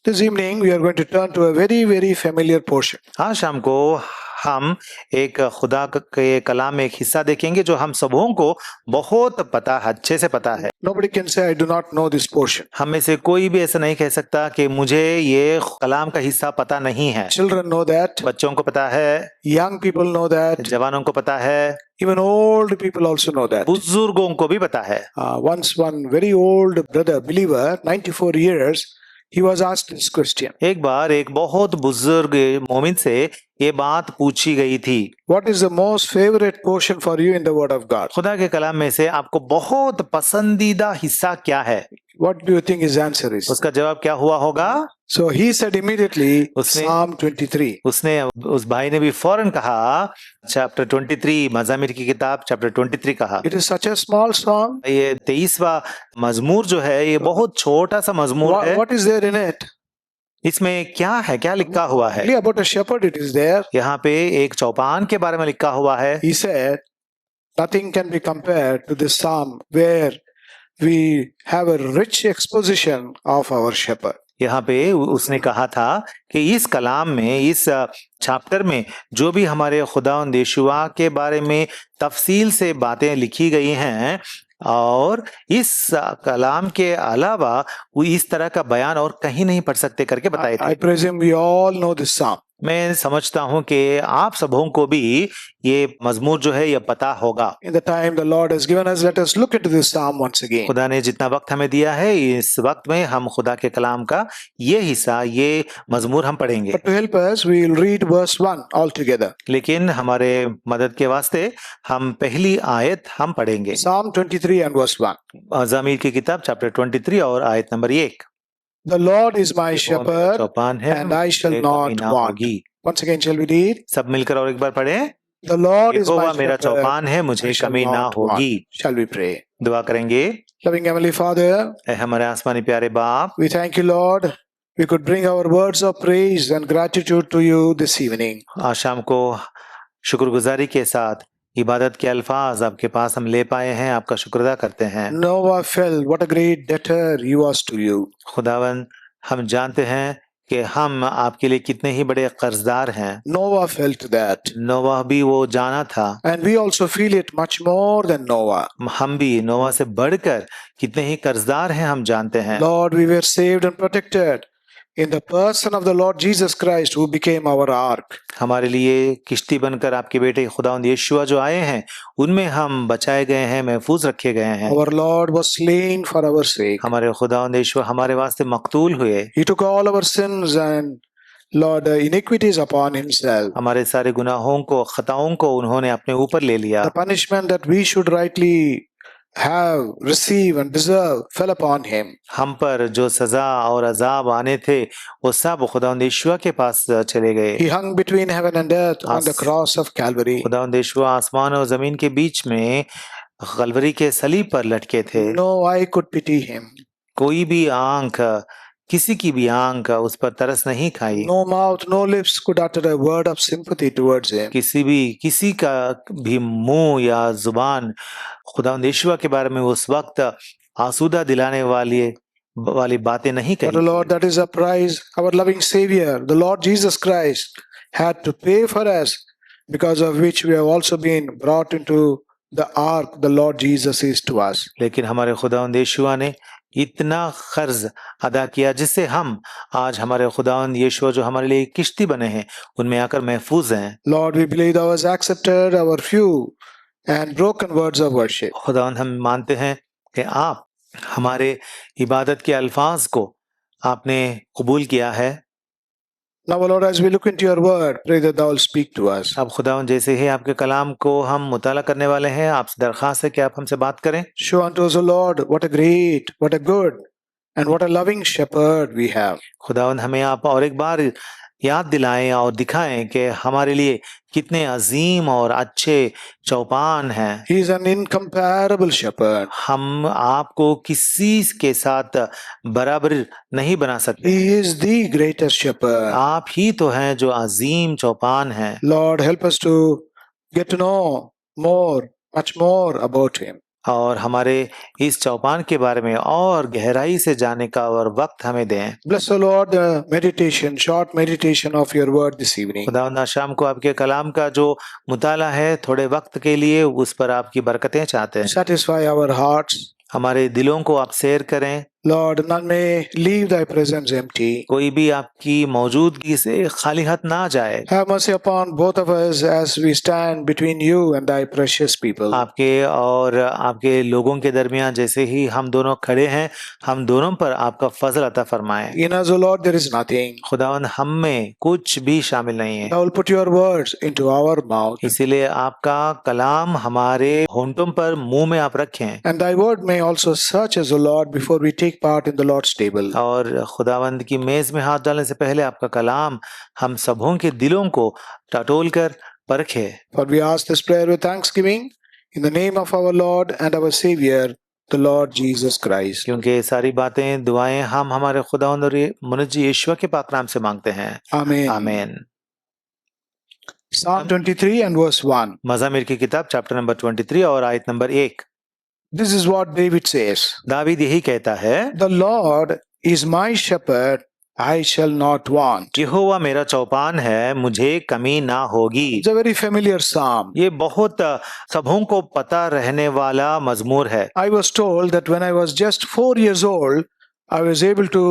This evening we are going to turn to a very, very familiar portion. आज शाम को हम एक खुदा के कलाम में एक हिस्सा देखेंगे जो हम सबों को बहुत पता अच्छे से पता है। Nobody can say, I do not know this portion. हम में से कोई भी ऐसा नहीं कह सकता कि मुझे ये कलाम का हिस्सा पता नहीं है। Children know that. बच्चों को पता है, Young people know that. जवानों को पता है, Even old people also know that. बुजुर्गों को भी पता है। Once one very old brother, believer, 94 years, he was asked this question. एक बार एक बहुत बुजुर्ग मोमिन से ये बात पूछी गई थी, What is the most favorite portion for you in the Word of God? खुदा के कलाम में से आपको बहुत पसंदीदा हिस्सा क्या है? What do you think his answer is? उसका जवाब क्या हुआ होगा? So he said immediately, उसने- Psalm 23. उसने उस भाई ने भी फौरन कहा चैप्टर 23, मज़ामिर की किताब चैप्टर 23 कहा। It is such a small psalm. ये 23वां मजमूर जो है ये बहुत छोटा सा मजमूर है। What is there in it? इसमें क्या है, क्या लिखा हुआ है? Only about a shepherd it is there. यहाँ पे एक चौपान के बारे में लिखा हुआ है। He said, nothing can be compared to this psalm where we have a rich exposition of our shepherd. यहाँ पे उसने कहा था कि इस कलाम में, इस चैप्टर में जो भी हमारे खुदावंद यीशुआ के बारे में तफसील से बातें लिखी गई हैं और इस कलाम के अलावा वो इस तरह का बयान और कहीं नहीं पढ़ सकते करके बताए थे। I presume we all know this psalm. मैं समझता हूँ कि आप सबों को भी ये मजमूर जो है ये पता होगा। In the time the Lord has given us, let us look into this psalm once again. खुदा ने जितना वक्त हमें दिया है इस वक्त में हम खुदा के कलाम का ये हिस्सा, ये मजमूर हम पढ़ेंगे। But to help us, we will read verse 1 altogether. लेकिन हमारे मदद के वास्ते हम पहली आयत हम पढ़ेंगे। Psalm 23 and verse 1. मज़ामीर की किताब चैप्टर 23 और आयत number 1। The Lord is my shepherd, चौपान है and I shall मुझे not कमी ना want. होगी। Once again shall we read? सब मिलकर और एक बार पढ़ें। The Lord is Jehovah my मेरा shepherd, चौपान है, I मुझे shall कमी ना not होगी। want. Shall we pray? दुआ करेंगे। Loving Heavenly Father, ऐ हमारे आसमानी प्यारे बाप, we thank you, Lord. We could bring our words of praise and gratitude to you this evening. आज शाम को शुक्रगुजारी के साथ इबादत के अल्फाज आपके पास हम ले पाए हैं, आपका शुक्र अदा करते हैं। Noah felt what a great debtor he was to you. खुदावन, हम जानते हैं कि हम आपके लिए कितने ही बड़े कर्जदार हैं। Noah felt that. नोवाह भी वो जाना था, And we also feel it much more than Noah. हम भी नोवाह से बढ़कर कितने ही कर्जदार हैं हम जानते हैं। Lord, we were saved and protected in the person of the Lord Jesus Christ who became our ark. हमारे लिए किश्ती बनकर आपके बेटे खुदावंद यीशुआ जो आए हैं उनमें हम बचाए गए हैं, महफूज रखे गए हैं। Our Lord was slain for our sake. हमारे खुदावंद यीशुआ हमारे वास्ते मकतूल हुए। He took all our sins and Lord iniquities upon himself. हमारे सारे गुनाहों को, खताओं को उन्होंने अपने ऊपर ले लिया। The punishment that we should rightly have, receive and deserve fell upon him. हम पर जो सजा और अजाब आने थे वो सब खुदावंद यीशुआ के पास चले गए। He hung between heaven and earth on the cross of Calvary. खुदावंद यीशुआ आसमान और जमीन के बीच में कलवरी के सलीब पर लटके थे। No eye could pity him. कोई भी आंख, किसी की भी आंख उस पर तरस नहीं खाई। No mouth, no lips could utter a word of sympathy towards him. किसी का भी मुंह या जुबान खुदावंद यीशुआ के बारे में उस वक्त आसूदा दिलाने वाली बातें नहीं But कही। Lord, that is a price our loving Savior, the Lord Jesus Christ, had to pay for us, because of which we have also been brought into the ark the Lord Jesus is to us. लेकिन हमारे खुदावंद यीशुआ ने इतना कर्ज अदा किया जिससे हम आज हमारे खुदावंद यीशुआ जो हमारे लिए किश्ती बने हैं उनमें आकर महफूज हैं। Lord, we believe thou hast accepted our few and broken words of worship. खुदावंद, हम मानते हैं कि आप हमारे इबादत के अल्फाज को आपने कबूल किया है। Now, Lord, as we look into your word, pray that thou will speak to us. अब खुदावंद जैसे ही आपके कलाम को हम मुताला करने वाले हैं, आपसे दरख्वास्त है कि आप हमसे बात करें। Show unto us, O Lord, what a great, what a good, and what a loving shepherd we have. खुदावंद, हमें आप और एक बार याद दिलाएं और दिखाएं कि हमारे लिए कितने अजीम और अच्छे चौपान हैं। He is an incomparable shepherd. हम आपको किसी के साथ बराबर नहीं बना सकते। He is the greatest shepherd. आप ही तो हैं जो अजीम चौपान हैं। Lord, help us to get to know more, much more about him. और हमारे इस चौपान के बारे में और गहराई से जानने का और वक्त हमें दें। Bless the Lord, the meditation, short meditation of your word this evening. खुदावंद शाम को आपके कलाम का जो मुताला है थोड़े वक्त के लिए उस पर आपकी बरकतें चाहते हैं। Satisfy our hearts. हमारे दिलों को आप सैर करें। Lord, none may leave thy presence empty. कोई भी आपकी मौजूदगी से खाली हाथ ना जाए। Have mercy upon both of us as we stand between you and thy precious people. आपके और आपके लोगों के दरमियान जैसे ही हम दोनों खड़े हैं, हम दोनों पर आपका फजल अता फरमाएं। In us, O Lord, there is nothing. खुदावंद हम में कुछ भी शामिल नहीं है, Thou will put your words into our mouth, इसीलिए आपका कलाम हमारे होंठों पर मुंह में आप रखें। and thy word may also search us, O Lord, before we take part in the Lord's table. और खुदावंद की मेज में हाथ डालने से पहले आपका कलाम हम सबों के दिलों को टटोल कर परखे। For we ask this prayer with thanksgiving in the name of our Lord and our Savior, the Lord Jesus Christ. क्योंकि ये सारी बातें दुआएं हम हमारे खुदावंद और मुनज्जी यीशु के पाक नाम से मांगते हैं। Amen. आमीन। Psalm 23 and verse 1. मज़ामिर की किताब चैप्टर नंबर 23 और आयत number 1। This is what David says. David यही कहता है, The Lord is my shepherd, I shall not want. यहोवा मेरा चौपान है, मुझे कमी ना होगी। It's a very familiar psalm. ये बहुत सबों को पता रहने वाला मजमूर है। I was told that when I was just 4 years old, I was able to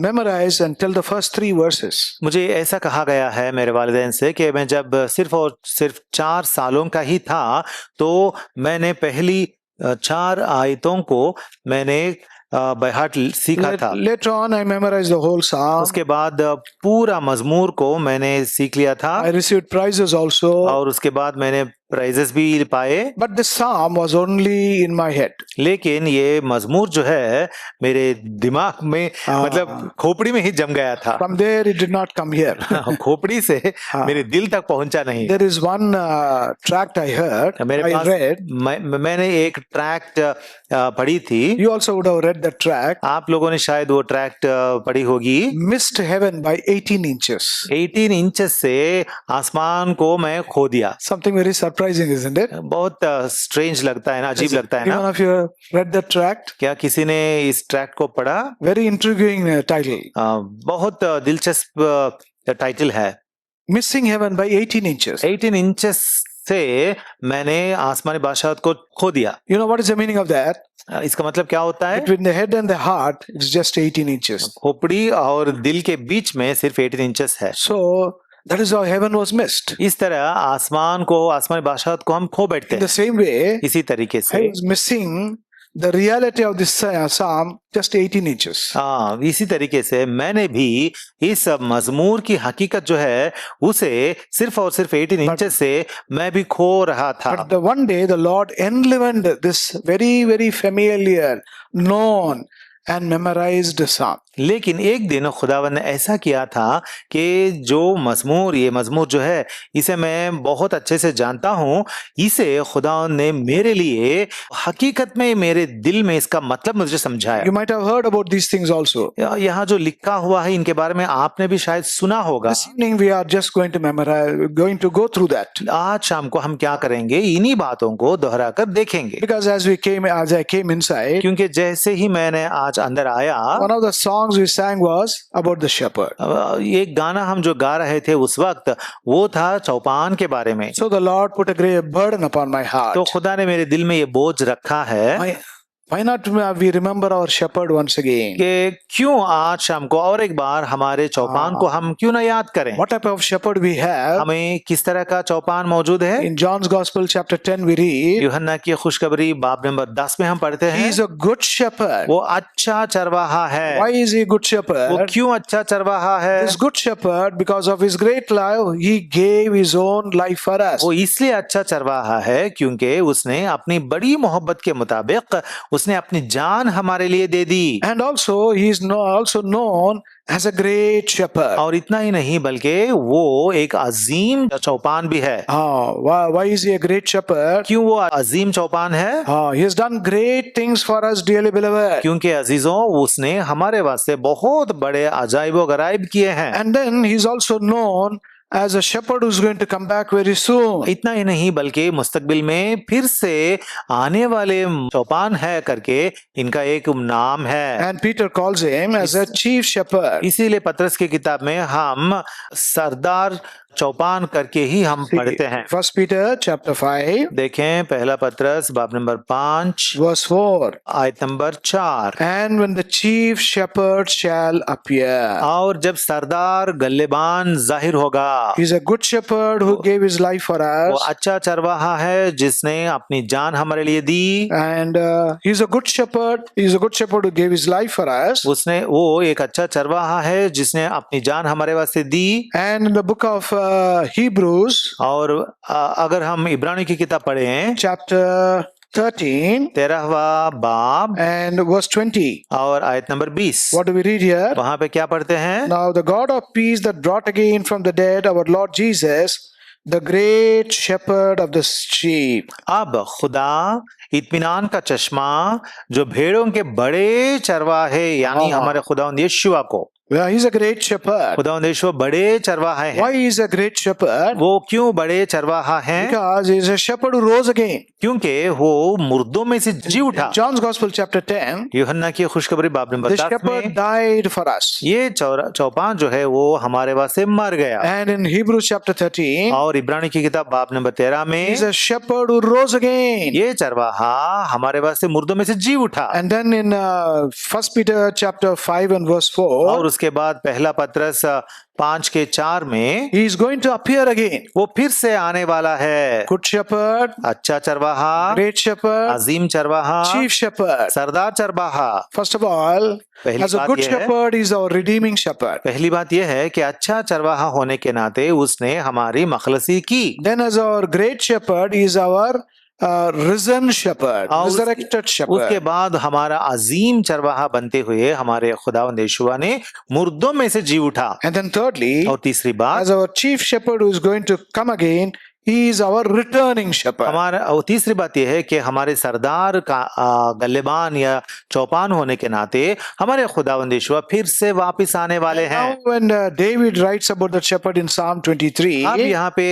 memorize and tell the first 3 verses. मुझे ऐसा कहा गया है मेरे वालिदैन से कि मैं जब सिर्फ और सिर्फ 4 सालों का ही था तो मैंने पहली 4 आयतों को मैंने बायहार्ट सीखा था। Later on, I memorized the whole psalm. उसके बाद पूरा मजमूर को मैंने सीख लिया था I received prizes also. और उसके बाद मैंने प्राइजेस भी पाए। But this psalm was only in my head. लेकिन ये मजमूर जो है मेरे दिमाग में मतलब खोपड़ी में ही जम गया था। From there, it did not come here. खोपड़ी से मेरे दिल तक पहुंचा नहीं। There is one tract I heard. मेरे I पास read. मैंने एक ट्रैक्ट पढ़ी थी। You also would have read the tract. आप लोगों ने शायद वो ट्रैक्ट पढ़ी होगी। Missed heaven by 18 inches. 18 inches से आसमान को मैं खो दिया। Something very surprising, isn't it? बहुत स्ट्रेंज लगता है ना, अजीब लगता है Anyone ना। of you read the tract? क्या किसी ने इस ट्रैक्ट को पढ़ा? Very intriguing title. बहुत दिलचस्प टाइटल है। Missing heaven by 18 inches. 18 inches से मैंने आसमानी बादशाहत को खो दिया। You know what is the meaning of that? इसका मतलब क्या होता है? Between the head and the heart, it's just 18 inches. खोपड़ी और दिल के बीच में सिर्फ 18 इंचेस है। So that is how heaven was missed. इस तरह आसमान को, आसमानी बादशाहत को हम खो बैठते In the हैं। same way, इसी तरीके I से was missing the reality of this psalm, just 18 inches. हाँ, इसी तरीके से मैंने भी इस मजमूर की हकीकत जो है उसे सिर्फ और सिर्फ 18 इंचेस से मैं भी खो रहा था। But the one day the Lord enlivened this very, very familiar, known and memorized psalm. लेकिन एक दिन खुदावन ने ऐसा किया था कि जो मजमूर, ये मजमूर जो है इसे मैं बहुत अच्छे से जानता हूँ, इसे खुदावन ने मेरे लिए हकीकत में मेरे दिल में इसका मतलब मुझे समझाया। You might have heard about these things also. यहाँ जो लिखा हुआ है इनके बारे में आपने भी शायद सुना होगा। This evening we are just going to memorize, going to go through that. आज शाम को हम क्या करेंगे, इन्हीं बातों को दोहरा कर देखेंगे। Because as I came inside, क्योंकि जैसे ही मैंने आज अंदर आया, one of the songs we sang was about the shepherd. एक गाना हम जो गा रहे थे उस वक्त वो था चौपान के बारे में। So the Lord put a great burden upon my heart. तो खुदा ने मेरे दिल में ये बोझ रखा है Why not we remember our shepherd once again? कि क्यों आज शाम को और एक बार हमारे चौपान को हम क्यों ना याद करें। What type of shepherd we have? हमें किस तरह का चौपान मौजूद है? In John's Gospel chapter 10 we read, यूहन्ना की खुशखबरी बाब नंबर 10 में हम पढ़ते he हैं is a good shepherd. वो अच्छा चरवाहा है। Why is he a good वो shepherd? क्यों अच्छा चरवाहा है? This good shepherd, because of his great love, he gave his own life for us. वो इसलिए अच्छा चरवाहा है क्योंकि उसने अपनी बड़ी मोहब्बत के मुताबिक उसने अपनी जान हमारे लिए दे दी। And also he is also known as a great shepherd. और इतना ही नहीं बल्कि वो एक अजीम चौपान भी है। Why is he a great shepherd? क्यों वो अजीम चौपान है? He has done great things for us, dearly beloved. क्योंकि अजीजों उसने हमारे वास्ते बहुत बड़े अजाइब व गराइब किए हैं। And then he is also known as a shepherd who's going to come back very soon. इतना ही नहीं बल्कि मुस्तकबिल में फिर से आने वाले चौपान है करके इनका एक नाम है। And Peter calls him as a chief shepherd. इसीलिए पतरस की किताब में हम सरदार चौपान करके ही हम पढ़ते हैं। First Peter chapter 5 देखें पहला पतरस बाब नंबर 5 verse 4. आयत number 4। And when the chief shepherd shall appear. और जब सरदार गल्लेबान जाहिर होगा, He's a good shepherd who gave his life for वो us. अच्छा चरवाहा है जिसने अपनी जान हमारे लिए दी। And he's a good shepherd. He's a good shepherd who gave his life for us. वो एक अच्छा चरवाहा है जिसने अपनी जान हमारे वास्ते दी। And in the book of Hebrews, और अगर हम इब्रानी की किताब पढ़ें chapter 13 13वां बाब and verse 20, और आयत number 20, what do we read here? वहां पे क्या पढ़ते हैं? Now the God of peace that brought again from the dead our Lord Jesus, the great shepherd of the sheep. अब खुदा इत्मीनान का चश्मा जो भेड़ों के बड़े चरवाहे यानी हाँ। हमारे खुदावंद यीशुआ को, Well, he's a great shepherd. खुदावंद यीशुआ बड़े चरवाहे हैं। Why is a great shepherd? वो क्यों बड़े चरवाहा हैं? Because he's a shepherd who rose again. क्योंकि वो मुर्दों में से जी उठा। John's Gospel chapter 10, यूहन्ना की खुशखबरी बाब नंबर the 10 shepherd में died for us. ये चौपान जो है वो हमारे वास्ते मर गया। And in Hebrews chapter 13, और इब्रानी की किताब बाब नंबर 13 he's में a shepherd who rose again. ये चरवाहा हमारे वास्ते मुर्दों में से जी उठा। And then in 1 Peter chapter 5 and verse और 4, उसके बाद पहला पतरस 5:4 में he is going to appear again. वो फिर से आने वाला है। Good shepherd, अच्छा चरवाहा, great shepherd, अजीम चरवाहा, chief shepherd. सरदार चरवाहा। First of all, पहली as a बात good यह है, shepherd, he's our redeeming shepherd. पहली बात यह है कि अच्छा चरवाहा होने के नाते उसने हमारी मखलसी की। Then as our great shepherd, he is our risen shepherd, और resurrected उसके shepherd. बाद हमारा अजीम चरवाहा बनते हुए हमारे खुदावंद यीशुआ ने मुर्दों में से जी उठा। And then thirdly, और तीसरी बात, as our chief shepherd who is going to come again, he is our returning shepherd. हमारा और तीसरी बात यह है कि हमारे सरदार का गल्लेबान या चौपान होने के नाते हमारे खुदावंद यीशुआ फिर से वापस आने वाले हैं। Now when David writes about the shepherd in Psalm 23, अब यहाँ पे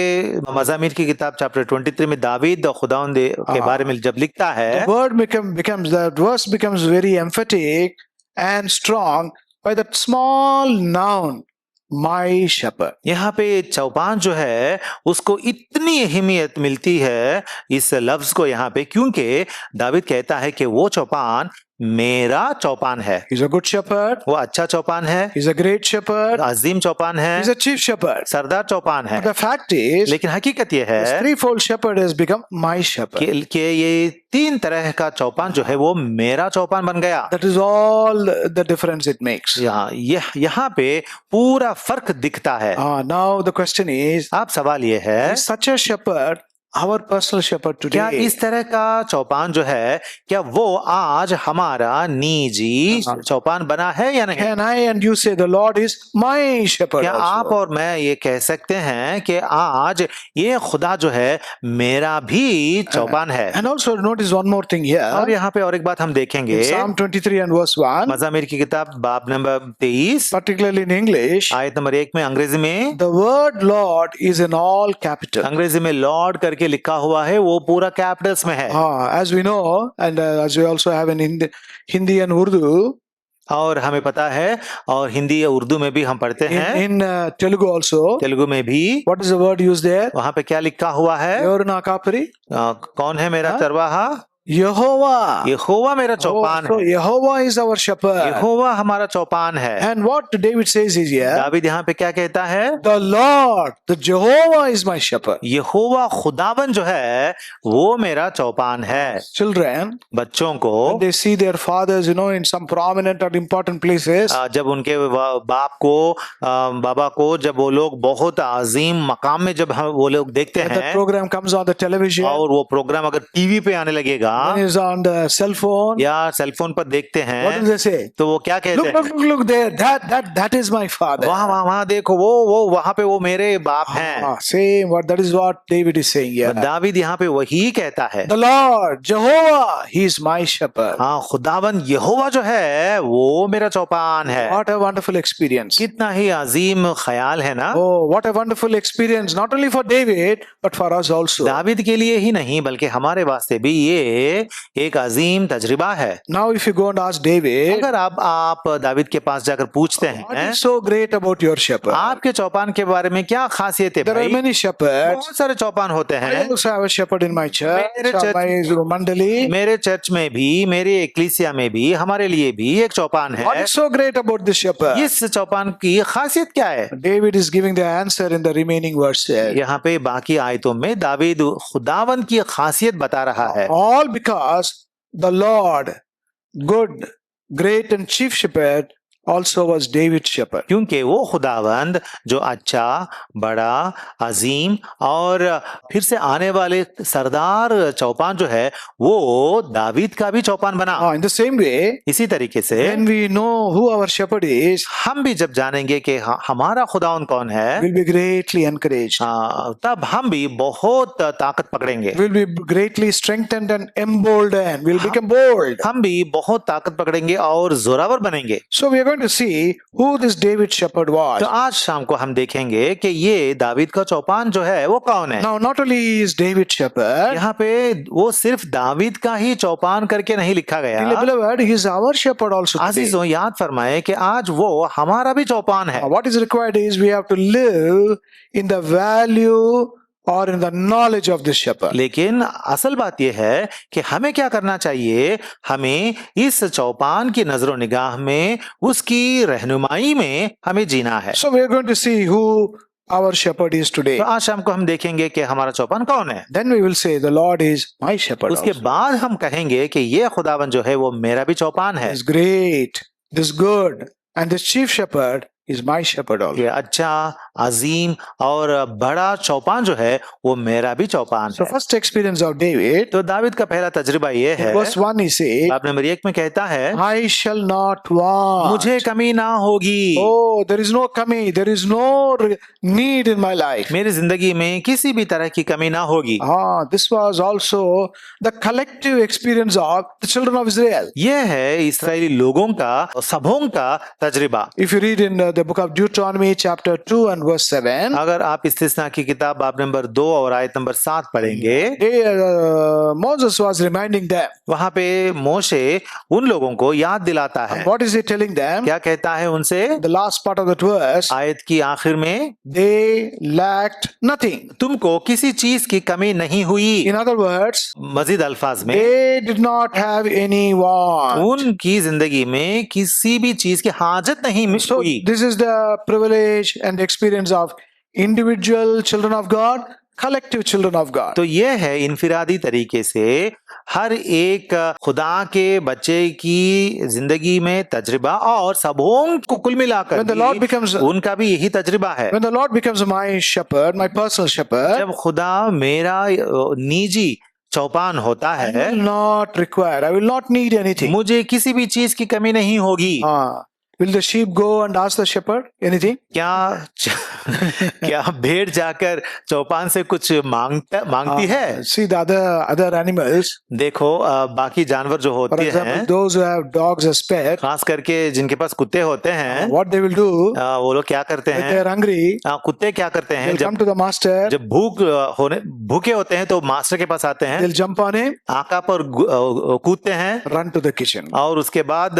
मज़ामीर की किताब चैप्टर 23 में दावीद और खुदावंद के बारे में जब लिखता है, the verse becomes very emphatic and strong by that small noun, my shepherd. यहाँ पे चौपान जो है उसको इतनी अहमियत मिलती है इस लफ्ज को यहाँ पे, क्योंकि दावीद कहता है कि वो चौपान मेरा चौपान है। He's a good shepherd. वो अच्छा चौपान है, He's a great shepherd. अजीम चौपान है, He's a chief shepherd. सरदार चौपान है। The fact is, लेकिन हकीकत ये this है threefold shepherd has become my shepherd. कि ये 3 तरह का चौपान जो है वो मेरा चौपान बन गया। That is all the difference it makes. यहाँ पे पूरा फर्क दिखता है। Now the question is, अब सवाल ये है, is such a shepherd our personal shepherd क्या today? इस तरह का चौपान जो है क्या वो आज हमारा निजी चौपान बना है या नहीं? Can I and you say the Lord is my shepherd क्या आप also? और मैं ये कह सकते हैं कि आज ये खुदा जो है मेरा भी चौपान है? And also notice one more thing और here. यहाँ पे और एक बात हम देखेंगे, Psalm 23 and verse 1, मज़ामीर की किताब बाब नंबर 23 particularly in English, आयत नंबर 1 में अंग्रेजी में, the word Lord is in all capital. अंग्रेजी में लॉर्ड करके लिखा हुआ है, वो पूरा कैपिटल्स में है। As we know, and as we also have in Hindi and Urdu, और हमें पता है और हिंदी या उर्दू में भी हम पढ़ते हैं, in Telugu also, तेलुगु में भी। what is the word used there? वहां पे क्या लिखा हुआ है? Evaru na kapari? कौन है मेरा चरवाहा? Yehovah. यहोवा मेरा चौपान So है। Yehovah is our shepherd. यहोवा हमारा चौपान है। And what David says is here, David यहाँ पे क्या कहता है? the Lord, the Jehovah is my shepherd. यहोवा खुदावन जो है वो मेरा चौपान है। Children, बच्चों को when they see their fathers, in some prominent or important places, जब उनके बाप को बाबा को जब वो लोग बहुत अजीम मकाम में जब वो लोग देखते and the हैं program comes on the television, और वो प्रोग्राम अगर टीवी पे आने लगेगा when he's on the cell phone, या सेलफोन पर देखते what do हैं they say? तो वो क्या कहते Look, हैं? look, look, look there. That is my father. वहाँ देखो वो वहाँ पे वो मेरे बाप हैं। Same. That is what David is saying here. David यहाँ पे वही कहता है। The Lord, Jehovah, He is my shepherd. हाँ, खुदावन यहोवा जो है वो मेरा चौपान है। What a wonderful experience. कितना ही अजीम ख्याल है ना। Oh, what a wonderful experience, not only for David, but for us also. David के लिए ही नहीं बल्कि हमारे वास्ते भी ये एक अजीम तजर्बा है। Now, if you go and ask David, अगर आप दावीद के पास जाकर पूछते what हैं is so great about your shepherd? आपके चौपान के बारे में क्या खासियत है There are भाई? many shepherds. बहुत सारे चौपान होते I हैं। also have a shepherd in my church, मेरे चर्च- my mandali. मेरे चर्च में भी, मेरे एक्लीसिया में भी, हमारे लिए भी एक चौपान What है। is so great about this shepherd? इस चौपान की खासियत क्या है? David is giving the answer in the remaining verses. यहाँ पे बाकी आयतों में दावीद खुदावन की खासियत बता रहा है। All because the Lord, good, great and chief shepherd, also was David's shepherd. क्योंकि वो खुदावंद जो अच्छा, बड़ा, अजीम और फिर से आने वाले सरदार चौपान जो है वो दावीद का भी चौपान बना। In the same way, इसी तरीके से when we know who our shepherd is, हम भी जब जानेंगे कि हमारा खुदावन कौन है, we'll be greatly encouraged. तब हम भी बहुत ताकत पकड़ेंगे। We'll be greatly strengthened and emboldened. We'll become bold. हम भी बहुत ताकत पकड़ेंगे और जोरावर बनेंगे। So we are going to see who this David shepherd was. तो आज शाम को हम देखेंगे कि ये दावीद का चौपान जो है वो कौन है। Now, not only is David shepherd, यहाँ पे वो सिर्फ दावीद का ही चौपान करके नहीं लिखा dearly गया। beloved, he is our shepherd also today. आजीजों, याद फरमाए कि आज वो हमारा भी चौपान है। What is required is we have to live in the value or in the knowledge of this shepherd. लेकिन असल बात यह है कि हमें क्या करना चाहिए, हमें इस चौपान की नजर निगाह में उसकी रहनुमाई में हमें जीना है। So we are going to see who our shepherd is today. तो आज शाम को हम देखेंगे कि हमारा चौपान कौन है। Then we will say the Lord is my shepherd. उसके Also. बाद हम कहेंगे कि ये खुदावन जो है वो मेरा भी चौपान है। This great, this good, and this chief shepherd is my shepherd also. ये अच्छा, अजीम और बड़ा चौपान जो है वो मेरा भी चौपान So है। first experience of David, तो दावीद का पहला तजुर्बा ये है, verse 1 he says, बाब नंबर 1 में कहता है, I shall not want. मुझे कमी ना होगी। Oh, there is no kami, there is no need in my life. मेरी जिंदगी में किसी भी तरह की कमी ना होगी। This was also the collective experience of the children of Israel. ये है इस्राएली लोगों का, सबों का तजुर्बा। If you read in the book of Deuteronomy chapter 2 and verse 7, अगर आप इस्तिस्ना की किताब बाब नंबर 2 और आयत नंबर 7 पढ़ेंगे, Moses was reminding them. वहां पे मोशे उन लोगों को याद दिलाता है। What is he telling them? क्या कहता है उनसे? The last part of that verse, आयत की आखिर में, they lacked nothing. तुमको किसी चीज की कमी नहीं हुई। In other words, मजीद अल्फाज में, they did not have any want. उनकी जिंदगी में किसी भी चीज की हाजत नहीं So हुई। this is the privilege and experience of individual children of God, collective children of God. तो ये है इनफिरादी तरीके से हर एक खुदा के बच्चे की जिंदगी में तजुर्बा और सबों को कुल मिलाकर When the Lord becomes- उनका भी यही तजुर्बा है। When the Lord becomes my shepherd, my personal shepherd, जब खुदा मेरा निजी चौपान होता I है, will not require, I will not need anything. मुझे किसी भी चीज की कमी नहीं होगी। Will the sheep go and ask the shepherd anything? क्या भेड़ जाकर चौपान से कुछ मांगती है? See the other animals, देखो बाकी जानवर जो for होते example, हैं, those who have dogs as pet, खास करके जिनके पास कुत्ते होते हैं, what they will do, वो लोग क्या करते if हैं? they are hungry, कुत्ते क्या करते हैं? they'll come to the master, जब भूखे होते हैं तो मास्टर के पास आते हैं, they'll jump on him, आका पर कूदते हैं run to the kitchen. और उसके बाद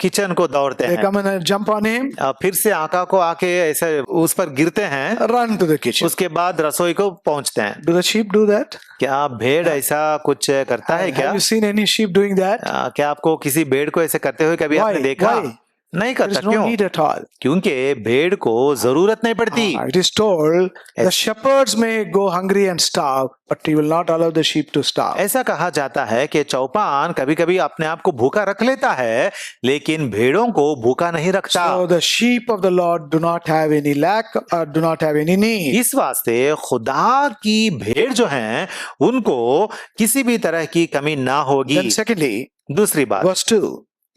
किचन को दौड़ते They हैं। come and jump on him, फिर से आका को आके ऐसे उस पर गिरते हैं, run to the kitchen. उसके बाद रसोई को पहुंचते हैं। Do the sheep do that? क्या भेड़ ऐसा कुछ करता है क्या? Have you seen any sheep doing that? क्या आपको किसी भेड़ को ऐसे करते हुए कभी आपने देखा? Why? नहीं There करता। is no क्यों? need at all. क्योंकि भेड़ को जरूरत नहीं पड़ती। It is told the shepherds may go hungry and starve, but he will not allow the sheep to starve. ऐसा कहा जाता है कि चौपान कभी कभी अपने आप को भूखा रख लेता है, लेकिन भेड़ों को भूखा नहीं रखता। So the sheep of the Lord do not have any lack or do not have any need. इस वास्ते खुदा की भेड़ जो हैं उनको किसी भी तरह की कमी ना होगी। Then secondly, दूसरी बात, verse 2,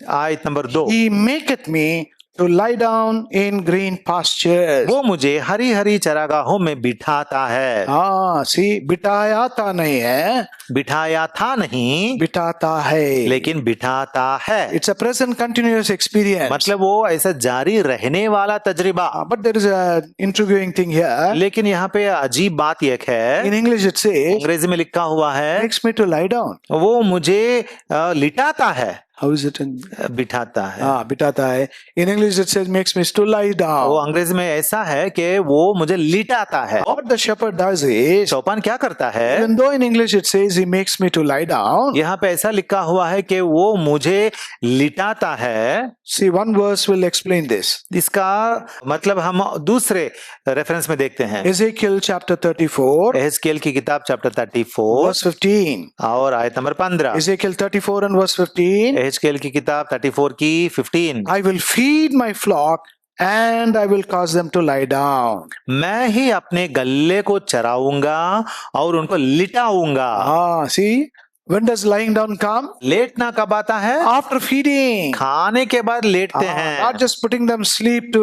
आयत number 2, he maketh me to lie down in green pastures. वो मुझे हरी हरी चरागाहों में बिठाता है। see, बिठाया था नहीं है, बिठाया था नहीं, बिठाता है. लेकिन बिठाता है। It's a present continuous experience. मतलब वो ऐसा जारी रहने वाला तजर्बा। But there is a intriguing thing here. लेकिन यहाँ पे अजीब बात एक है, In English it says, अंग्रेजी में लिखा हुआ है, makes me to lie down. वो मुझे लिटाता है, How is it in? बिठाता है। बिठाता है. In English it says makes me to lie वो down. अंग्रेजी में ऐसा है कि वो मुझे लिटाता है। What the shepherd does is, चौपान क्या करता है? even though in English it says he makes me to lie down, यहाँ पे ऐसा लिखा हुआ है कि वो मुझे लिटाता है। see, one verse will explain this. इसका मतलब हम दूसरे रेफरेंस में देखते हैं। Ezekiel chapter 34, एहezकेल की किताब चैप्टर 34 verse 15. और आयत नंबर 15। Ezekiel 34 and verse 15. एहezकेल की किताब 34 की 15। I will feed my flock and I will cause them to lie down. मैं ही अपने गल्ले को चराऊंगा और उनको लिटाऊंगा। See, when does lying down come? लेटना कब आता है? After feeding. खाने के बाद लेटते हैं। Not just putting them sleep to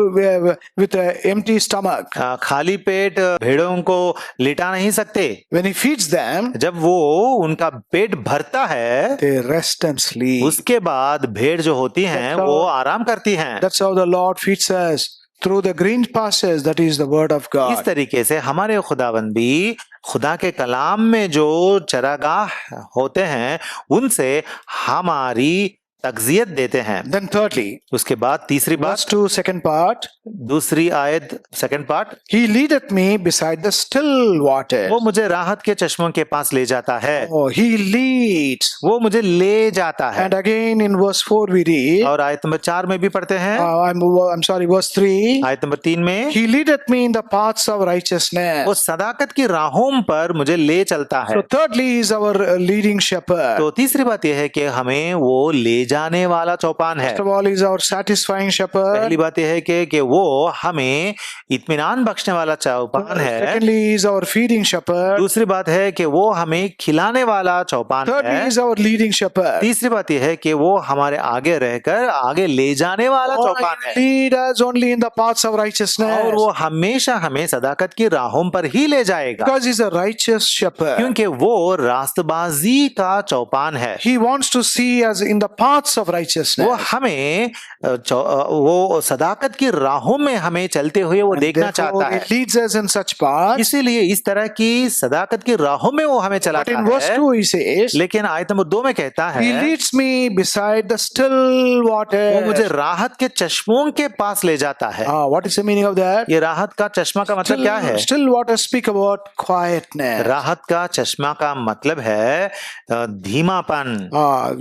with an empty stomach. खाली पेट भेड़ों को लिटा नहीं सकते। When he feeds them, जब वो उनका पेट भरता है, they rest and sleep. उसके बाद भेड़ जो होती हैं That's how- वो आराम करती हैं। That's how the Lord feeds us, through the green pastures, that is the word of इस God. तरीके से हमारे खुदावंद भी खुदा के कलाम में जो चरागाह होते हैं उनसे हमारी तगजियत देते हैं। Then thirdly, उसके बाद तीसरी बात, verse 2, second part, दूसरी आयत second part, he leadeth me beside the still waters. वो मुझे राहत के चश्मों के पास ले जाता है। Oh, he leads. वो मुझे ले जाता है। And again in verse 4 we read, और आयत नंबर 4 में भी पढ़ते हैं, I'm sorry, verse 3, आयत नंबर 3 में, he leadeth me in the paths of righteousness. वो सदाकत की राहों पर मुझे ले चलता है। So thirdly, he is our leading shepherd. तो तीसरी बात यह है कि हमें वो ले जाने वाला चौपान है। First of all, he is our satisfying shepherd. पहली बात यह है कि वो हमें इत्मीनान बख्शने वाला चौपान है। Secondly, he is our feeding shepherd. दूसरी बात है कि वो हमें खिलाने वाला चौपान Thirdly, है। he is our leading shepherd. तीसरी बात यह है कि वो हमारे आगे रहकर आगे ले जाने वाला Oh, चौपान he है, lead us only in the paths of righteousness. और वो हमेशा हमें सदाकत की राहों पर ही ले जाएगा, Because he is a righteous shepherd. क्योंकि वो रास्तबाजी का चौपान है। He wants to see us in the paths of वो righteousness. हमें वो सदाकत की राहों में हमें चलते हुए वो देखना चाहता Therefore, है। he leads us in such paths. इसीलिए इस तरह की सदाकत की राहों में वो हमें But चलाता in verse है। 2 he says, लेकिन आयत नंबर 2 में कहता है, he leads me beside the still वो waters. मुझे राहत के चश्मों के पास ले जाता है। What is the meaning of that? ये राहत का चश्मा का मतलब क्या है? Still waters speak about quietness. राहत का चश्मा का मतलब है धीमापन।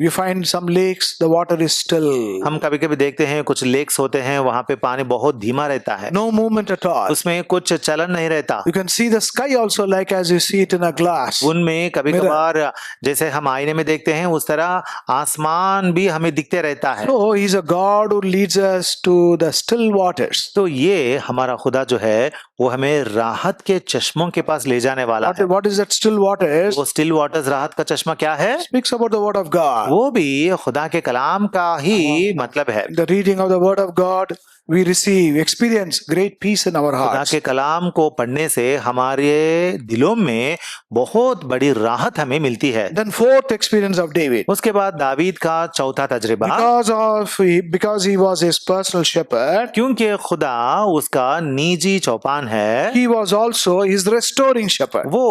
You find some lakes, the water is still. हम कभी कभी देखते हैं कुछ लेक्स होते हैं, वहां पे पानी बहुत धीमा रहता है, No movement at all. उसमें कुछ चलन नहीं रहता। You can see the sky also like as you see it in a glass. उनमें कभी कभार जैसे हम आईने में देखते हैं उस तरह आसमान भी हमें दिखते रहता है। So he's a God who leads us to the still waters. तो ये हमारा खुदा जो है वो हमें राहत के चश्मों के पास ले जाने वाला है। What is that still waters? वो स्टिल वाटर्स राहत का चश्मा क्या है? Speaks about the word of God. वो भी खुदा के कलाम का ही मतलब है। The reading of the word of God, we experience great peace in our खुदा hearts. के कलाम को पढ़ने से हमारे दिलों में बहुत बड़ी राहत हमें मिलती है। Then fourth experience of David. उसके बाद दावीद का चौथा तजर्बा, Because he was his personal shepherd, क्योंकि खुदा उसका निजी चौपान है, he was also his restoring shepherd. वो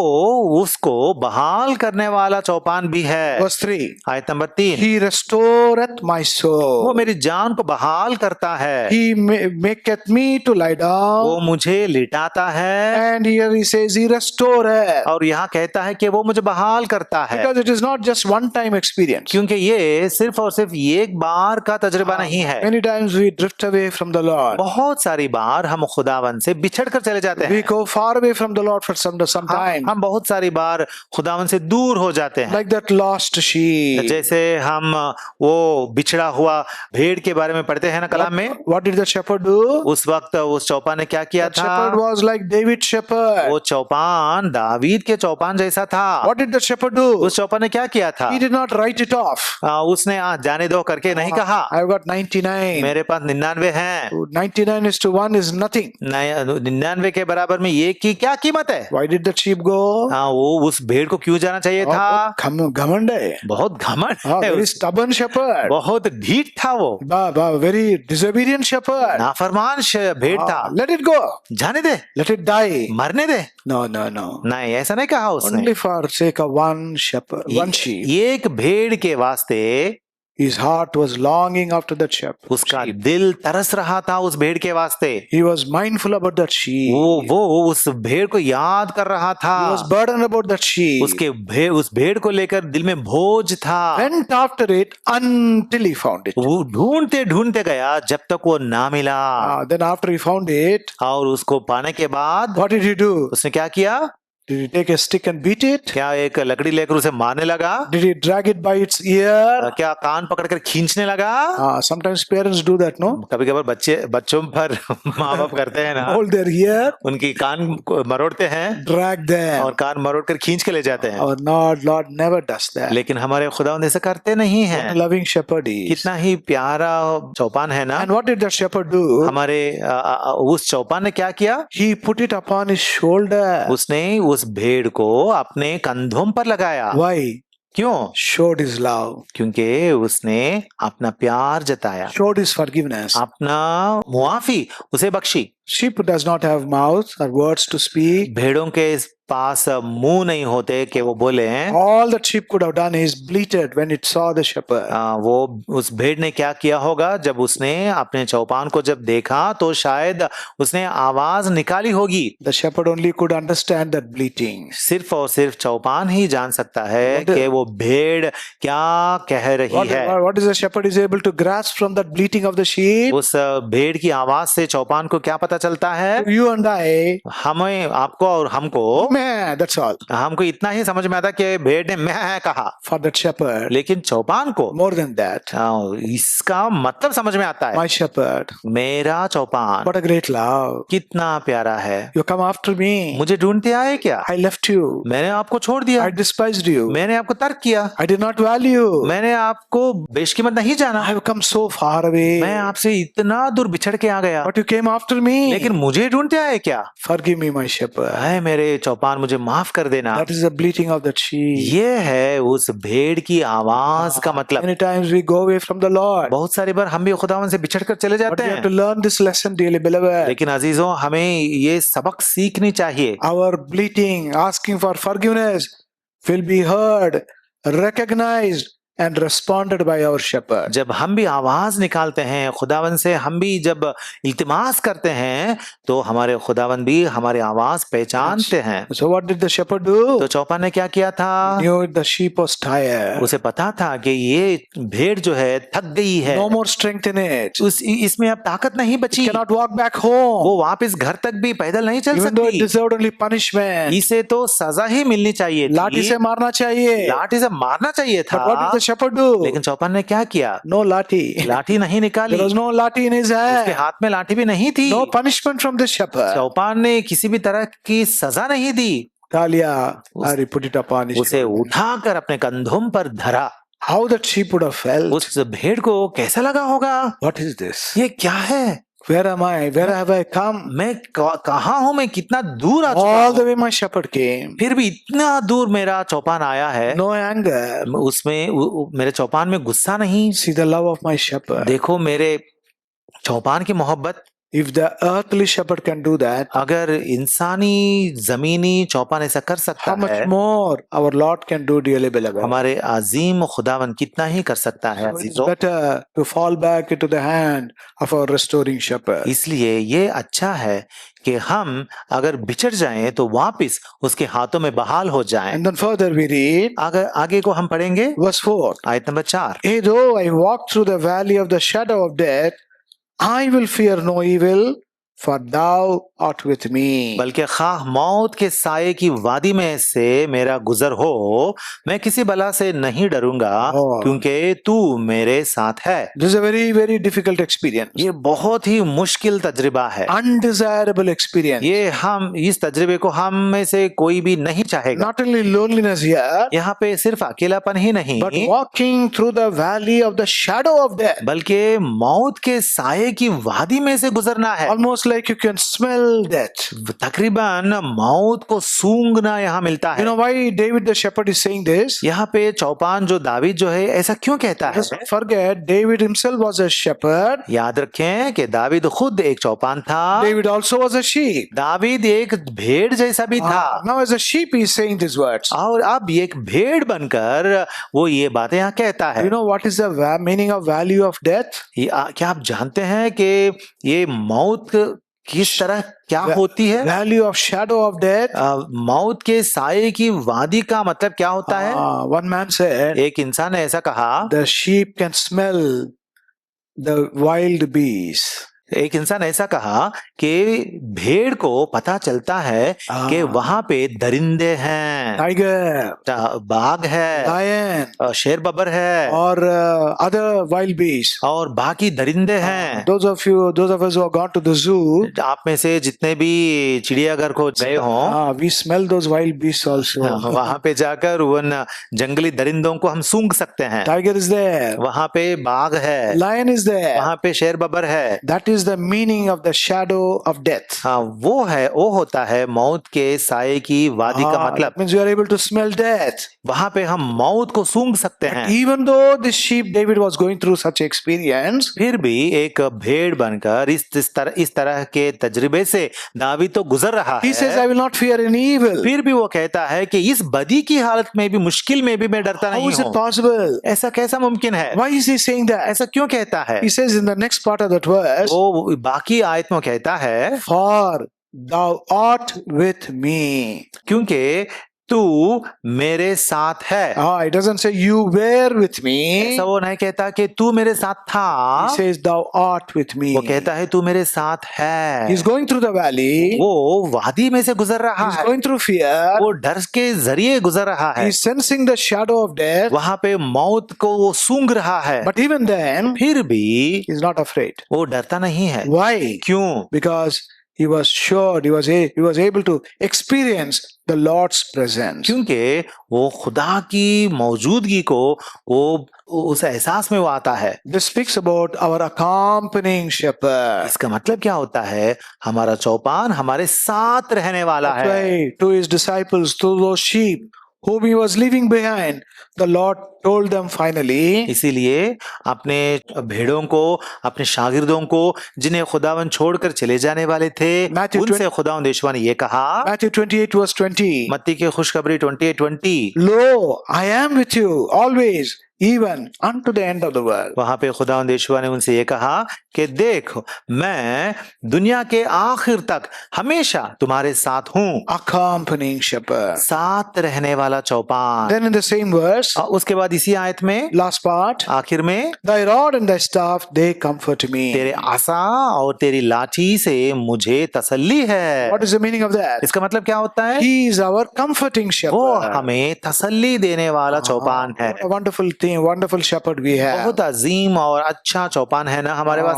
उसको बहाल करने वाला चौपान भी है। Verse 3. आयत नंबर 3, He restoreth my वो soul. मेरी जान को बहाल करता है। He maketh me to lie down. वो मुझे लिटाता है, And here he says he restoreth. और यहाँ कहता है कि वो मुझे बहाल करता है, Because it is not just one time experience. क्योंकि ये सिर्फ और सिर्फ एक बार का तजुर्बा नहीं है। Many times we drift away from the Lord. बहुत सारी बार हम खुदावन से बिछड़ कर चले जाते We हैं। go far away from the Lord for some time. हम बहुत सारी बार खुदावन से दूर हो जाते हैं। Like that lost sheep. जैसे हम वो बिछड़ा हुआ भेड़ के बारे में पढ़ते हैं ना कलाम में। What did the shepherd do? उस वक्त उस चौपान ने क्या किया The था? shepherd was like David's shepherd. वो चौपान दावीद के चौपान जैसा था। What did the shepherd do? उस चौपान ने क्या किया था? He did not write it off. उसने जाने दो करके नहीं कहा I've got 99. मेरे पास 99 हैं। 99 is to 1 is nothing. 99 के बराबर में एक की क्या कीमत है? Why did the sheep go? वो उस भेड़ को क्यों जाना चाहिए था? घमंड है. बहुत घमंड है, Very stubborn shepherd. बहुत ढीठ था वो, Very disobedient shepherd. नाफरमान भेड़ था। Let it go. जाने दे, Let it die. मरने दे। No. नहीं, ऐसा नहीं कहा उसने। Only for sake of one shepherd, one sheep. एक भेड़ के वास्ते His heart was longing after that shepherd. उसका दिल तरस रहा था उस भेड़ के वास्ते। He was mindful about that sheep. वो उस भेड़ को याद कर रहा था। He was burdened about that sheep. उस भेड़ को लेकर दिल में बोझ था। Went after it until he found it. वो ढूंढते ढूंढते गया जब तक वो ना मिला। Then after he found it, और उसको पाने के बाद what did he do? उसने क्या किया? Did he take a stick and beat it? क्या एक लकड़ी लेकर उसे मारने लगा? Did he drag it by its ear? क्या कान पकड़कर खींचने लगा? Sometimes parents do that, no? कभी कभार बच्चों पर माँ बाप करते हैं ना, Hold their ear, उनकी कान को मरोड़ते हैं drag them. और कान मरोड़ कर खींच के ले जाते हैं। Our Lord never does that. लेकिन हमारे खुदावंद ऐसा करते नहीं What a हैं। loving shepherd he is. कितना ही प्यारा चौपान है ना। And what did the shepherd do? हमारे उस चौपान ने क्या किया? He put it upon his shoulder. उसने उस भेड़ को अपने कंधों पर लगाया। Why? क्यों? Showed his love. क्योंकि उसने अपना प्यार जताया, Showed his forgiveness. अपना मुआफी उसे Bakshi. Sheep does not have mouth or words to speak. भेड़ों के पास मुंह नहीं होते कि वो बोले। All that sheep could have done is bleated when it saw the shepherd. वो उस भेड़ ने क्या किया होगा? जब उसने अपने चौपान को जब देखा तो शायद उसने आवाज निकाली होगी। The shepherd only could understand that bleating. सिर्फ और सिर्फ चौपान ही जान सकता है कि वो भेड़ क्या कह रही है। What is the shepherd is able to grasp from that bleating of the sheep? उस भेड़ की आवाज से चौपान को क्या पता चलता है? You and I, हमें, आपको और हमको, that's all. हमको इतना ही समझ में आता कि भेड़ ने मैं कहा। For that shepherd, लेकिन चौपान को more than that, इसका मतलब समझ में आता है। my shepherd, मेरा चौपान what a great love. कितना प्यारा है। You come after me. मुझे ढूंढते आए क्या? I left you. मैंने आपको छोड़ दिया। I despised you. मैंने आपको तर्क किया। I did not value. मैंने आपको बेशकीमत नहीं जाना। I have come so far away. मैं आपसे इतना दूर बिछड़ के आ गया। But you came after me. लेकिन मुझे ढूंढते आए क्या? Forgive me, my shepherd. है मेरे चौपान, मुझे माफ कर देना। That is the bleating of that sheep. ये है उस भेड़ की आवाज का मतलब। Many times we go away from the Lord. बहुत सारी बार हम भी खुदावन से बिछड़ कर चले But जाते we have to हैं। learn this lesson, dearly beloved. लेकिन अजीजों, हमें ये सबक सीखनी चाहिए। Our bleating, asking for forgiveness will be heard, recognized, and responded by our shepherd. जब हम भी आवाज निकालते हैं खुदावन से, हम भी जब इल्तिमास करते हैं तो हमारे खुदावन भी हमारी आवाज पहचानते हैं। So what did the shepherd do? तो चौपान ने क्या किया था? Knew the sheep was tired. उसे पता था कि ये भेड़ जो है थक गई है, No more strength in it. इसमें अब ताकत नहीं बची। Cannot walk back home. वो वापस घर तक भी पैदल नहीं चल Even though it सकती। deserved only punishment. इसे तो सजा ही मिलनी चाहिए लाठी थी। से मारना चाहिए. लाठी से मारना चाहिए था। But what did the shepherd do? लेकिन चौपान ने क्या किया? No लाठी. लाठी नहीं निकाली। There was no लाठी in his उसके hand. हाथ में लाठी भी नहीं थी। No punishment from the shepherd. चौपान ने किसी भी तरह की सजा नहीं दी। Talia, Harry put it upon his उसे shoulder. उठाकर अपने कंधों पर धरा। How that sheep would have felt. उस भेड़ को कैसा लगा होगा? What is this? ये क्या है? Where am I? Where have I come? मैं कहाँ हूँ? मैं कितना दूर आ चुका All the हूँ? way my shepherd came. फिर भी इतना दूर मेरा चौपान आया है। No anger. उसमें मेरे चौपान में गुस्सा नहीं। See the love of my shepherd. देखो मेरे चौपान की मोहब्बत। If the earthly shepherd can do that, अगर इंसानी जमीनी चौपान ऐसा कर सकता how much है, more our Lord can do, dearly beloved. हमारे अजीम खुदावन कितना ही कर सकता है So it is अजीजों। better to fall back into the hand of our restoring shepherd. इसलिए ये अच्छा है कि हम अगर बिछड़ जाएं तो वापस उसके हाथों में बहाल हो जाएं। And then further we read, आगे को हम पढ़ेंगे verse 4. आयत number 4। Yea, though I walk through the valley of the shadow of death, I will fear no evil, for thou art with me. बल्कि खाह मौत के साये की वादी में से मेरा गुजर हो, मैं किसी बला से नहीं डरूंगा, Oh. क्योंकि तू मेरे साथ है। This is a very, very difficult experience. ये बहुत ही मुश्किल तजुर्बा है। Undesirable experience. ये हम इस तजुर्बे को हम में से कोई भी नहीं चाहेगा। Not only loneliness here, यहाँ पे सिर्फ अकेलापन ही नहीं, but walking through the valley of the shadow of death. बल्कि मौत के साये की वादी में से गुजरना है। Almost like you can smell death. तकरीबन मौत को सूंघना यहाँ मिलता You है। know why David the shepherd is saying this? यहाँ पे चौपान जो दावीद जो है ऐसा क्यों कहता है? Don't forget, David himself was a shepherd. याद रखें कि दावीद खुद एक चौपान था। David also was a sheep. David एक भेड़ जैसा भी था। Now as a sheep he is saying these words. और अब एक भेड़ बनकर वो ये बातें यहाँ कहता है। You know what is the meaning of value of death? क्या आप जानते हैं कि ये मौत किस तरह क्या होती है? Value of shadow of death. मौत के साये की वादी का मतलब क्या होता है? One man said, एक इंसान ने ऐसा कहा, the sheep can smell the wild bees. एक इंसान ऐसा कहा कि भेड़ को पता चलता है कि वहां पे दरिंदे हैं, Tiger, बाघ है, lion, शेर बबर है, or other wild beasts. और बाकी दरिंदे हैं। Those of us who have gone to the zoo, आप में से जितने भी चिड़ियाघर को गए हों, we smell those wild beasts also. वहां पे जाकर उन जंगली दरिंदों को हम सूंघ सकते हैं। Tiger is there. वहां पे बाघ है, Lion is there. वहां पे शेर बबर है। That is the meaning of the shadow of death. हाँ, वो होता है मौत के साये की वादी का मतलब। That means you are able to smell death. वहां पे हम मौत को सूंघ सकते हैं। Even though this sheep David was going through such experience, फिर भी एक भेड़ बनकर इस तरह के तजर्बे से दावीद तो गुजर रहा he says, है। I will not fear any evil. फिर भी वो कहता है कि इस बदी की हालत में भी, मुश्किल में भी मैं डरता How नहीं is it हूँ। possible? ऐसा कैसा मुमकिन है? Why is he saying that? ऐसा क्यों कहता है? He says in the next part of that verse, वो बाकी आयत में कहता है, for thou art with me. क्योंकि तू मेरे साथ है। It doesn't say you were with me. ऐसा वो नहीं कहता कि तू मेरे साथ था। He says thou art with me. वो कहता है तू मेरे साथ है। He's going through the valley. वो वादी में से गुजर रहा He's है। going through fear. वो डर के जरिए गुजर रहा है। He's sensing the shadow of death. वहां पे मौत को वो सूंघ रहा है। But even then, फिर भी he's not afraid. वो डरता नहीं है। Why? क्यों? Because he was sure, he was able to experience the Lord's presence. क्योंकि वो खुदा की मौजूदगी को वो उस एहसास में वो आता है। This speaks about our accompanying shepherd. इसका मतलब क्या होता है? हमारा चौपान हमारे साथ रहने वाला That's है। why to his disciples, to those sheep whom he was leaving behind, the Lord told them finally, इसीलिए अपने भेड़ों को, अपने शागिर्दों को जिन्हें खुदावन छोड़कर चले जाने वाले थे, Matthew उनसे खुदावन यीशु ने ये कहा, Matthew 28 verse 20, मत्ती की खुशखबरी 28:20, Lo, I am with you always, even unto the end of the world. वहां पे खुदावन यीशु ने उनसे ये कहा कि देख, मैं दुनिया के आखिर तक हमेशा तुम्हारे साथ हूँ। Accompanying shepherd. साथ रहने वाला चौपान। Then in the same verse, उसके बाद इसी आयत में last part, आखिर में, thy rod and thy staff, they comfort me. तेरे आसा और तेरी लाठी से मुझे तसल्ली है। What is the meaning of that? इसका मतलब क्या होता है? He is our comforting वो shepherd. हमें तसल्ली देने वाला चौपान है। What a wonderful thing, wonderful shepherd we have. बहुत अजीम और अच्छा चौपान है ना हमारे वास्ते।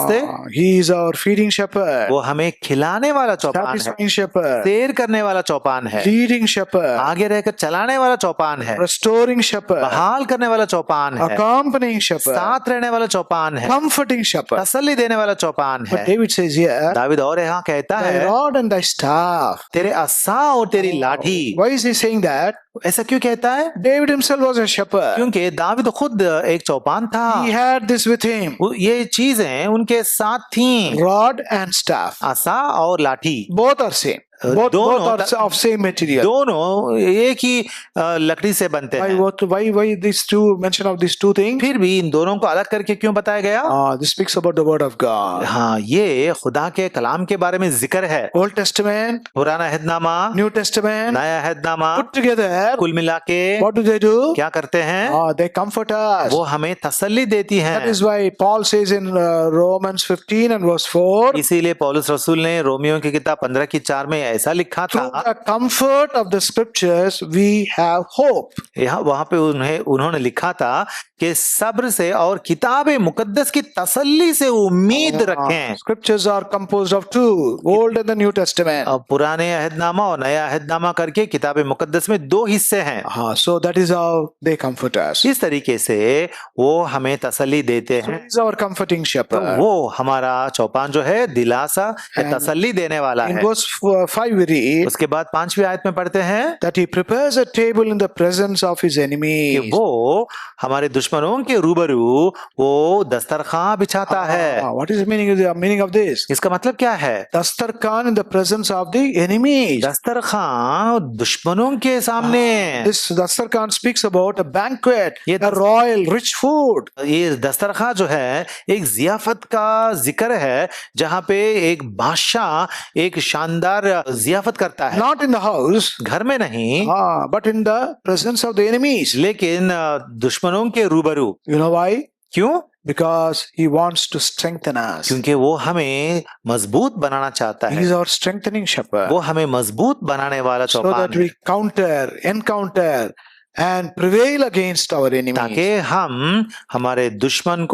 He is our feeding shepherd, वो हमें खिलाने वाला चौपान है, satisfying shepherd, सैर करने वाला चौपान है, leading shepherd, आगे रहकर चलाने वाला चौपान है, restoring shepherd, बहाल करने वाला चौपान है, accompanying shepherd, साथ रहने वाला चौपान है, comforting shepherd. तसल्ली देने वाला चौपान But है। David says here, दाविद और यहाँ कहता thy है, rod and thy staff. तेरे अस्सा और तेरी लाठी। Why is he saying that? ऐसा क्यों कहता है? David himself was a shepherd. क्योंकि दाऊद खुद एक चौपान था। He had this with him, ये चीजें उनके साथ थीं, rod and staff. आसा और लाठी। Both are same. Both दोनों are of same material. दोनों एक ही लकड़ी से बनते हैं। Why these two mention of these two things? फिर भी इन दोनों को अलग करके क्यों बताया गया? This speaks about the word of God. हाँ, ये खुदा के कलाम के बारे में जिक्र है। Old Testament, पुराना अहदनामा, New Testament, नया अहदनामा, put together. कुल मिला के What do? क्या करते हैं? They comfort us. वो हमें तसल्ली देती हैं। That is why Paul says in Romans 15 and verse 4. इसीलिए पौलुस रसूल ने रोमियो की किताब 15:4 में ऐसा लिखा था, Through the comfort of the scriptures, we have hope. यहाँ वहां पे उन्होंने लिखा था कि सब्र से और किताबे मुकद्दस की तसल्ली से उम्मीद रखें। Scriptures are composed of two, Old and the New Testament. अब पुराने अहदनामा और नया अहदनामा करके किताबे मुकद्दस में 2 हिस्से हैं। So that is how they comfort us. इस तरीके से वो हमें तसल्ली देते So हैं। he is our comforting तो shepherd. वो हमारा चौपान जो है दिलासा या And तसल्ली देने वाला In है। verse 5 we read उसके बाद 5वीं आयत में पढ़ते हैं that he prepares a table in the presence of his कि enemies. वो हमारे दुश्मनों के रूबरू वो दस्तरखान बिछाता है। What is the meaning of this? इसका मतलब क्या है? Dastarkhan in the presence of the enemies. दस्तरखान दुश्मनों के सामने। This Dastarkhan speaks about a banquet, ये a royal, rich food. ये दस्तरखान जो है एक जियाफत का जिक्र है, जहाँ पे एक बादशाह एक शानदार जियाफत करता है। Not in the house, घर में नहीं, but in the presence of the enemies. लेकिन दुश्मनों के रूबरू। You know why? क्यों? Because he wants to strengthen us. क्योंकि वो हमें मजबूत बनाना चाहता He है। is our strengthening shepherd. वो हमें मजबूत बनाने वाला So चौपान that है, we encounter and prevail against our enemies. ताकि हम हमारे दुश्मन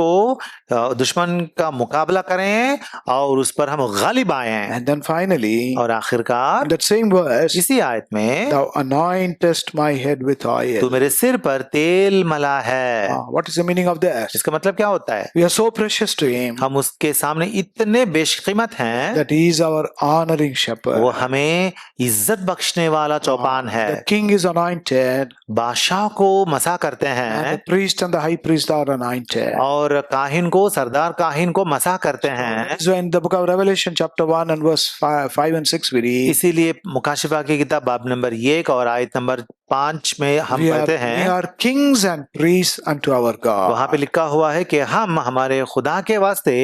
का मुकाबला करें और उस पर हम गालिब आए। And then finally, और in आखिरकार that same verse, इसी आयत में thou anointest my head with तू oil. मेरे सिर पर तेल मला है। What is the meaning of that? इसका मतलब क्या होता है? We are so precious to him हम उसके सामने इतने बेशकीमत हैं, that he is our honoring वो shepherd. हमें इज्जत बख्शने वाला चौपान है। The king is anointed, बादशाह को मसा करते and हैं the priest and the high priest are anointed. और काहिन को, सरदार काहिन को मसा करते हैं। So in the book of Revelation chapter 1 and verse 5 and 6 we read, इसीलिए मुकाशिफा की किताब बाब नंबर 1 और आयत नंबर 5 में हम पढ़ते we हैं, are kings and priests unto our God. वहां पे लिखा हुआ है कि हम हमारे खुदा के वास्ते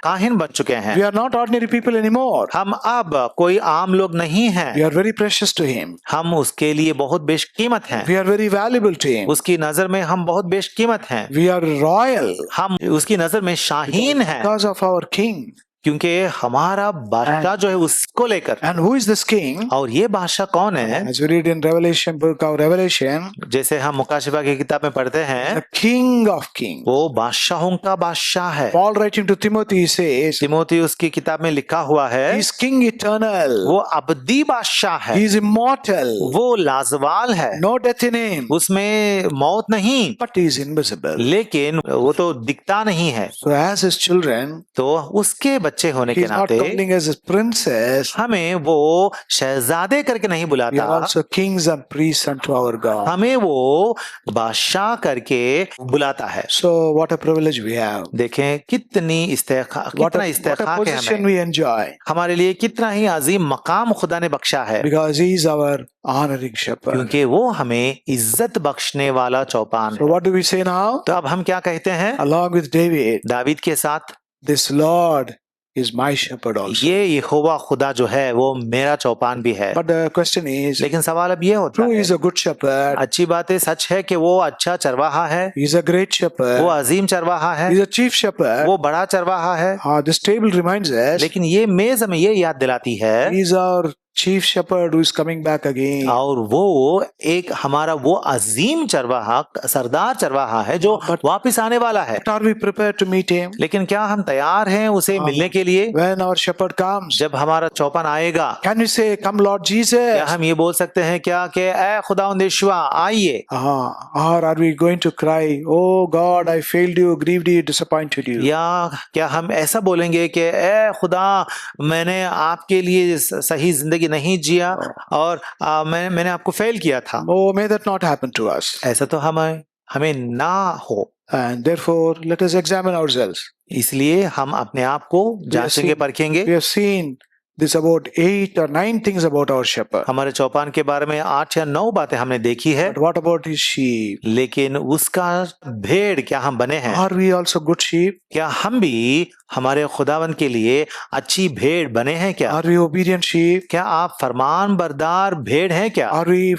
काहिन बन चुके हैं। We are not ordinary people anymore. हम अब कोई आम लोग नहीं हैं, We are very precious to him. हम उसके लिए बहुत बेशकीमत हैं। We are very valuable to him. उसकी नजर में हम बहुत बेशकीमत हैं। We are royal हम उसकी नजर में शाहीन हैं, because of our king. क्योंकि हमारा बादशाह जो है उसको लेकर। And who is this king? और ये बादशाह कौन है? As we read in Revelation, book of Revelation, जैसे हम मुकाशिफा की किताब में पढ़ते हैं, the king of kings. वो बादशाहों का बादशाह है। Paul writing to Timothy says, Timothy उसकी किताब में लिखा हुआ है, he is king eternal. वो अबदी बादशाह है, He is immortal. वो लाजवाल है, No death in him. उसमें मौत नहीं, But he is invisible. लेकिन वो तो दिखता नहीं है। So as his children, तो उसके बच्चे होने he के is not नाते calling as a princess. हमें वो शहजादे करके नहीं We बुलाता, are also kings and priests unto our God. हमें वो बादशाह करके बुलाता है। So what a privilege we have. देखें कितनी What कितना a इस्तेखाक है position हमें, we enjoy. हमारे लिए कितना ही अजीम मकाम खुदा ने बख्शा है, Because he is our honoring shepherd. क्योंकि वो हमें इज्जत बख्शने वाला चौपान So है। what do we say now? तो अब हम क्या कहते हैं? Along with David, दावीद के साथ, this Lord is my shepherd also. ये यहोवा खुदा जो है वो मेरा चौपान भी है। But the question is, लेकिन सवाल अब ये होता true, he है, is a good shepherd. अच्छी बात है, सच है कि वो अच्छा चरवाहा है, He is a great वो shepherd. अजीम चरवाहा है, He is a chief shepherd. वो बड़ा चरवाहा है, This table reminds us, लेकिन ये मेज हमें ये याद दिलाती है, he is our chief shepherd who is coming back again. और वो एक हमारा वो अजीम चरवाहा, सरदार चरवाहा है जो वापस आने वाला है। But are we prepared to meet him? लेकिन क्या हम तैयार हैं उसे मिलने के लिए? When our shepherd comes, जब हमारा चौपान आएगा, can we say, come Lord क्या Jesus? हम ये बोल सकते हैं क्या कि ऐ खुदावंद यीशुआ आइए? Or are we going to cry, oh God, I failed you, grieved you, disappointed you? या क्या हम ऐसा बोलेंगे कि ऐ खुदा मैंने आपके लिए सही जिंदगी जिंदगी नहीं जिया और मैंने आपको फेल किया था। Oh, may that not happen to us. ऐसा तो हमें ना हो। And therefore, let us examine ourselves. इसलिए हम अपने आप को जांचेंगे, परखेंगे। We have seen this about 8 or 9 things about our shepherd. हमारे चौपान के बारे में 8 या 9 बातें हमने देखी है। But what about his sheep? लेकिन उसका भेड़ क्या हम बने हैं? Are we also good sheep? क्या हम भी हमारे खुदावंद के लिए अच्छी भेड़ बने हैं क्या? Are we obedient sheep? क्या आप फरमान बरदार भेड़ हैं क्या? Are we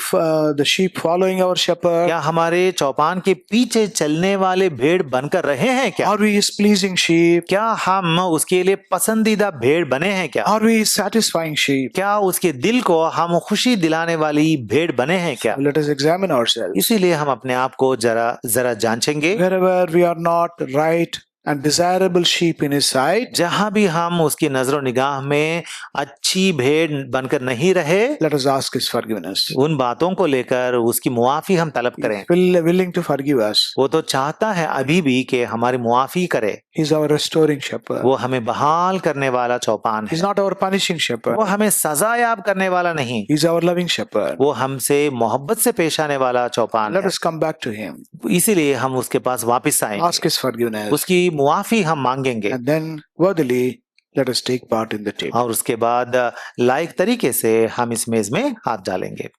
the sheep following our shepherd? क्या हमारे चौपान के पीछे चलने वाले भेड़ बनकर रहे हैं क्या? Are we his pleasing sheep? क्या हम उसके लिए पसंदीदा भेड़ बने हैं क्या? Are we his satisfying sheep? क्या उसके दिल को हम खुशी दिलाने वाली भेड़ बने हैं क्या? Let us examine ourselves. इसीलिए हम अपने आप को जरा जांचेंगे। Wherever we are not right and desirable sheep in his sight, जहां भी हम उसकी नजरों निगाह में अच्छी भेड़ बनकर नहीं रहे, let us ask his forgiveness. उन बातों को लेकर उसकी मुआफी हम तलब करें। Willing to forgive us. वो तो चाहता है अभी भी कि हमारी मुआफी करे। He's our restoring shepherd. वो हमें बहाल करने वाला चौपान है। He's not our punishing shepherd. वो हमें सजा याब करने वाला नहीं, He's our loving shepherd. वो हमसे मोहब्बत से पेश आने वाला चौपान Let है। us come back to him. इसीलिए हम उसके पास वापस आएंगे, Ask his forgiveness. उसकी मुआफी हम मांगेंगे And then worthily let us take part in the table. और उसके बाद लायक तरीके से हम इस मेज में हाथ डालेंगे।